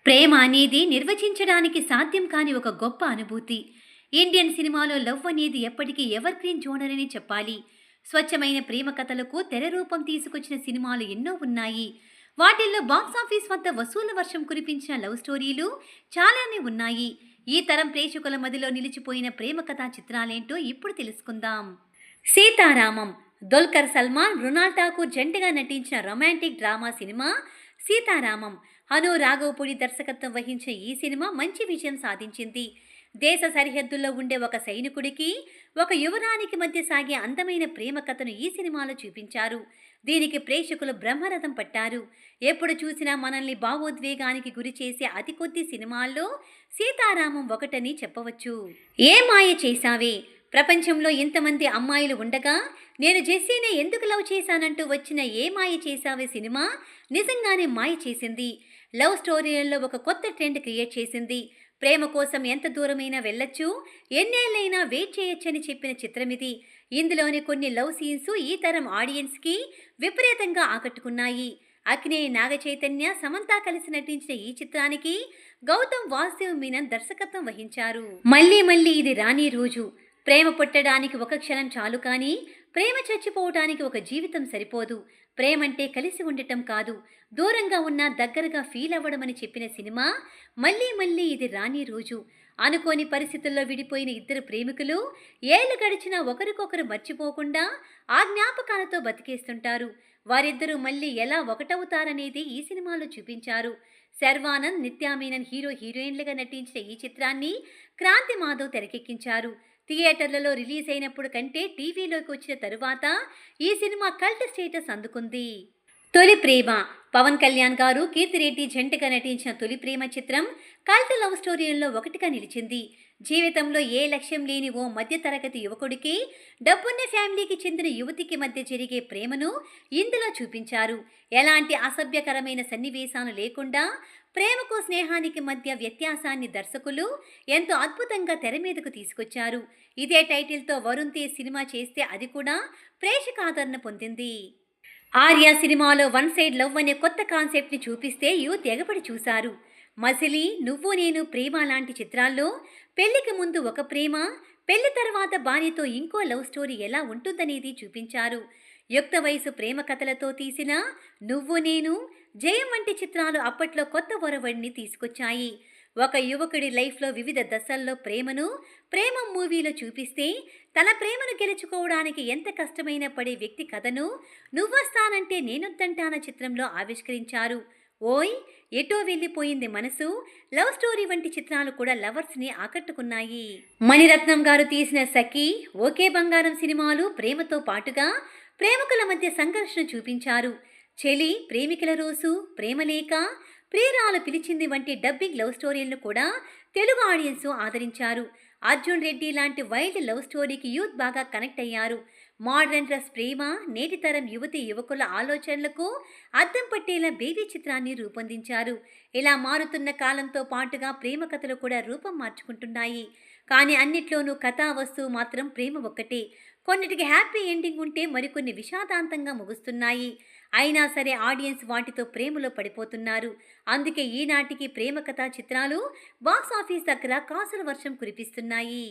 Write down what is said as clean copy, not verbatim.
ప్రేమ అనేది నిర్వచించడానికి సాధ్యం కాని ఒక గొప్ప అనుభూతి. ఇండియన్ సినిమాలో లవ్ అనేది ఎప్పటికీ ఎవర్ గ్రీన్ జోనర్ అని చెప్పాలి. స్వచ్ఛమైన ప్రేమ కథలకు తెర రూపం తీసుకొచ్చిన సినిమాలు ఎన్నో ఉన్నాయి. వాటిల్లో బాక్సాఫీస్ వద్ద వసూళ్ల వర్షం కురిపించిన లవ్ స్టోరీలు చాలానే ఉన్నాయి. ఈ తరం ప్రేక్షకుల మదిలో నిలిచిపోయిన ప్రేమ కథా చిత్రాలేంటో ఇప్పుడు తెలుసుకుందాం. సీతారామం. దుల్కర్ సల్మాన్, మృణాల్ ఠాకూర్ జంటగా నటించిన romantic drama cinema Sita Ramam. Hanu Raghavapudi దర్శకత్వం వహించిన ఈ సినిమా మంచి విజయం సాధించింది. దేశ సరిహద్దుల్లో ఉండే ఒక సైనికుడికి, ఒక యువరానికి మధ్య సాగే అందమైన ప్రేమ కథను ఈ సినిమాలో చూపించారు. దీనికి ప్రేక్షకులు బ్రహ్మరథం పట్టారు. ఎప్పుడు చూసినా మనల్ని భావోద్వేగానికి గురి చేసే అతి కొద్ది సినిమాల్లో సీతారామం ఒకటని చెప్పవచ్చు. ఏ మాయ చేశావే. ప్రపంచంలో ఇంతమంది అమ్మాయిలు ఉండగా నేను జెస్సీనే ఎందుకు లవ్ చేశానంటూ వచ్చిన ఏ మాయ చేశావే సినిమా నిజంగానే మాయ చేసింది. లవ్ స్టోరీలలో ఒక కొత్త ట్రెండ్ క్రియేట్ చేసింది. ప్రేమ కోసం ఎంత దూరమైనా వెళ్ళొచ్చు, ఎన్నేళ్ళైనా వెయిట్ చేయొచ్చని చెప్పిన చిత్రమిది. ఇందులోని కొన్ని లవ్ సీన్స్ ఈ తరం ఆడియన్స్కి విపరీతంగా ఆకట్టుకున్నాయి. అక్కినేని నాగచైతన్య, సమంత కలిసి నటించిన ఈ చిత్రానికి గౌతమ్ వాసుదేవ్ మీనన్ దర్శకత్వం వహించారు. మళ్ళీ మళ్ళీ ఇది రాని రోజు. ప్రేమ పుట్టడానికి ఒక క్షణం చాలు, కానీ ప్రేమ చచ్చిపోవటానికి ఒక జీవితం సరిపోదు. ప్రేమంటే కలిసి ఉండటం కాదు, దూరంగా ఉన్నా దగ్గరగా ఫీల్ అవ్వడమని చెప్పిన సినిమా మళ్ళీ మళ్ళీ ఇది రాని రోజు. అనుకోని పరిస్థితుల్లో విడిపోయిన ఇద్దరు ప్రేమికులు ఏళ్లు గడిచినా ఒకరికొకరు మర్చిపోకుండా ఆ జ్ఞాపకాలతో బతికేస్తుంటారు. వారిద్దరూ మళ్ళీ ఎలా ఒకటవుతారనేది ఈ సినిమాలో చూపించారు. శర్వానంద్, నిత్యామేనన్ హీరో హీరోయిన్లుగా నటించిన ఈ చిత్రాన్ని క్రాంతి మాధవ్ తెరకెక్కించారు. థియేటర్లలో రిలీజ్ అయినప్పుడు కంటే టీవీలోకి వచ్చిన తరువాత ఈ సినిమా కల్ట్ స్టేటస్ అందుకుంది. తొలి ప్రేమ. పవన్ కళ్యాణ్ గారు, కీర్తిరెడ్డి జంటగా నటించిన తొలి ప్రేమ చిత్రం కల్ట్ లవ్ స్టోరీల్లో ఒకటిగా నిలిచింది. జీవితంలో ఏ లక్ష్యం లేని ఓ మధ్యతరగతి యువకుడికి, డబ్బున్న ఫ్యామిలీకి చెందిన యువతికి మధ్య జరిగే ప్రేమను ఇందులో చూపించారు. ఎలాంటి అసభ్యకరమైన సన్నివేశాలు లేకుండా ప్రేమకు స్నేహానికి మధ్య వ్యత్యాసాన్ని దర్శకులు ఎంతో అద్భుతంగా తెర మీదకు తీసుకొచ్చారు. ఇదే టైటిల్తో వరుణ్ తేజ్ సినిమా చేస్తే అది కూడా ప్రేక్షక ఆదరణ పొందింది. ఆర్య సినిమాలో వన్ సైడ్ లవ్ అనే కొత్త కాన్సెప్ట్ని చూపిస్తే యూత్ ఎగబడి చూశారు. మజిలీ, నువ్వు నేను, ప్రేమ లాంటి చిత్రాల్లో పెళ్లికి ముందు ఒక ప్రేమ, పెళ్లి తర్వాత భార్యతో ఇంకో లవ్ స్టోరీ ఎలా ఉంటుందనేది చూపించారు. యుక్త వయసు ప్రేమ కథలతో తీసిన నువ్వు నేను, జయం వంటి చిత్రాలు అప్పట్లో కొత్త ఒరవడిని తీసుకొచ్చాయి. ఒక యువకుడి లైఫ్లో వివిధ దశల్లో ప్రేమను ప్రేమ మూవీలో చూపిస్తే తన ప్రేమను గెలుచుకోవడానికి ఎంత కష్టమైనా పడే వ్యక్తి కథను నువ్వొస్తానంటే నేనొద్దంటాన చిత్రంలో ఆవిష్కరించారు. ఓయ్, ఎటో వెళ్ళిపోయింది మనసు, లవ్ స్టోరీ వంటి చిత్రాలు కూడా లవర్స్ని ఆకట్టుకున్నాయి. మణిరత్నం గారు తీసిన సఖీ, ఓకే బంగారం సినిమాలు ప్రేమతో పాటుగా ప్రేమికుల మధ్య సంఘర్షణ చూపించారు. చెలి, ప్రేమికుల రోజు, ప్రేమలేఖ, ప్రియురాలు పిలిచింది వంటి డబ్బింగ్ లవ్ స్టోరీలను కూడా తెలుగు ఆడియన్స్ ఆదరించారు. అర్జున్ రెడ్డి లాంటి వైల్డ్ లవ్ స్టోరీకి యూత్ బాగా కనెక్ట్ అయ్యారు. మోడర్న్ డ్రెస్ ప్రేమ, నేటి తరం యువతి యువకుల ఆలోచనలకు అద్దం పట్టేలా బేబీ చిత్రాన్ని రూపొందించారు. ఇలా మారుతున్న కాలంతో పాటుగా ప్రేమ కథలు కూడా రూపం మార్చుకుంటున్నాయి. కానీ అన్నిట్లోనూ కథా వస్తువు మాత్రం ప్రేమ ఒక్కటే. కొన్నిటికి హ్యాపీ ఎండింగ్ ఉంటే మరికొన్ని విషాదాంతంగా ముగుస్తున్నాయి. అయినా సరే ఆడియన్స్ వాటితో ప్రేమలో పడిపోతున్నారు. అందుకే ఈనాటికి ప్రేమ కథా చిత్రాలు బాక్సాఫీస్ దగ్గర కాసుల వర్షం కురిపిస్తున్నాయి.